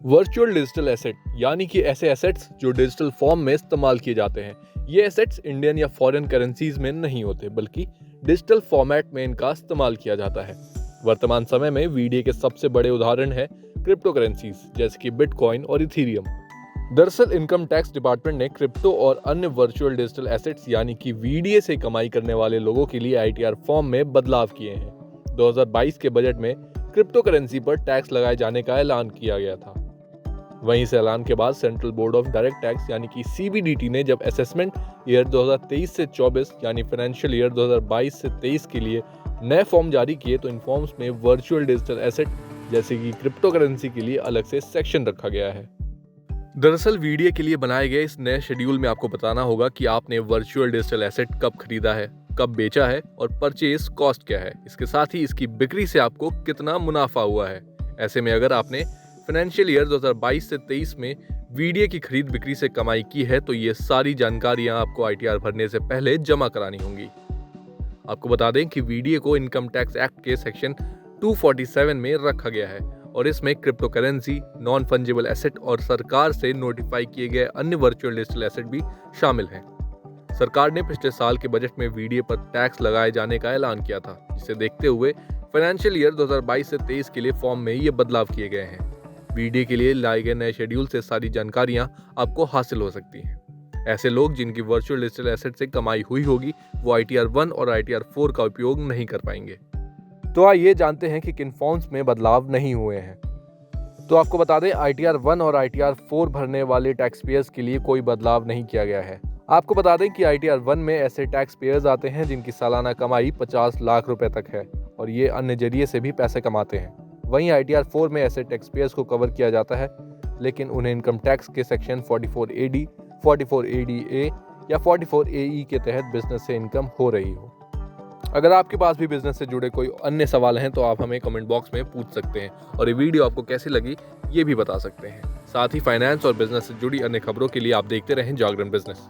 Virtual digital asset यानी कि ऐसे एसेट्स जो डिजिटल फॉर्म में इस्तेमाल किए जाते हैं। ये एसेट्स इंडियन या फॉरेन करेंसीज में नहीं होते, बल्कि डिजिटल फॉर्मेट में इनका इस्तेमाल किया जाता है। वर्तमान समय में वीडीए के सबसे बड़े उदाहरण हैं क्रिप्टो करेंसीज जैसे कि बिटकॉइन और इथेरियम। दरअसल इनकम टैक्स डिपार्टमेंट ने क्रिप्टो और अन्य वर्चुअल डिजिटल एसेट्स यानी कि वीडीए से कमाई करने वाले लोगों के लिए आईटीआर फॉर्म में बदलाव किए हैं। 2022 के बजट में क्रिप्टो करेंसी पर टैक्स लगाए जाने का ऐलान किया गया था। वहीं इस ऐलान के बाद central board of direct tax यानी कि सीबीडीटी ने जब असेसमेंट ईयर 2023 से 24 यानी फाइनेंशियल ईयर 2022 से 23 के लिए नए फॉर्म जारी किए, तो इन फॉर्म्स में वर्चुअल डिजिटल एसेट जैसे कि क्रिप्टो करेंसी के लिए अलग से सेक्शन रखा गया है। दरअसल वीडियो के लिए बनाए गए इस नए शेड्यूल में आपको बताना होगा कि आपने वर्चुअल डिजिटल एसेट कब खरीदा है, कब बेचा है और परचेज कॉस्ट क्या है। इसके साथ ही इसकी बिक्री से आपको कितना मुनाफा हुआ है। ऐसे में अगर आपने फाइनेंशियल ईयर 2022 से 23 में वीडियो की खरीद बिक्री से कमाई की है, तो ये सारी जानकारियां आपको आईटीआर भरने से पहले जमा करानी होंगी। आपको बता दें कि वीडियो को इनकम टैक्स एक्ट के सेक्शन 247 में रखा गया है और इसमें crypto currency, non fungible asset और सरकार से नोटिफाई किए गए अन्य वर्चुअल डिजिटल एसेट भी शामिल हैं। सरकार ने पिछले साल के बजट में वीडियो पर टैक्स लगाए जाने का ऐलान किया था, जिसे देखते हुए फाइनेंशियल ईयर 2022 से 23 के लिए फॉर्म में ये बदलाव किए गए हैं। वीडियो के लिए लाए गए नए शेड्यूल से सारी जानकारियां आपको हासिल हो सकती हैं। ऐसे लोग जिनकी वर्चुअल डिजिटल एसेट से कमाई हुई होगी, वो आईटीआर 1 और आईटीआर 4 का उपयोग नहीं कर पाएंगे। तो आइए जानते हैं कि किन फॉर्म्स में बदलाव नहीं हुए हैं। तो आपको बता दें, आईटीआर 1 और आईटीआर 4 भरने वाले टैक्स पेयर्स के लिए कोई बदलाव नहीं किया गया है। आपको बता दें कि आईटीआर 1 में ऐसे टैक्स पेयर्स आते हैं जिनकी सालाना कमाई 50 लाख रुपए तक है और ये अन्य जरिए से भी पैसे कमाते हैं। वहीं आईटीआर 4 में ऐसे टैक्स पेयर्स को कवर किया जाता है, लेकिन उन्हें इनकम टैक्स के सेक्शन 44AD, 44ADA या 44AE के तहत बिजनेस से इनकम हो रही हो। अगर आपके पास भी बिजनेस से जुड़े कोई अन्य सवाल हैं तो आप हमें कमेंट बॉक्स में पूछ सकते हैं और ये वीडियो आपको कैसी लगी ये भी बता सकते हैं। साथ ही फाइनेंस और बिजनेस से जुड़ी अन्य खबरों के लिए आप देखते रहें जागरण बिजनेस।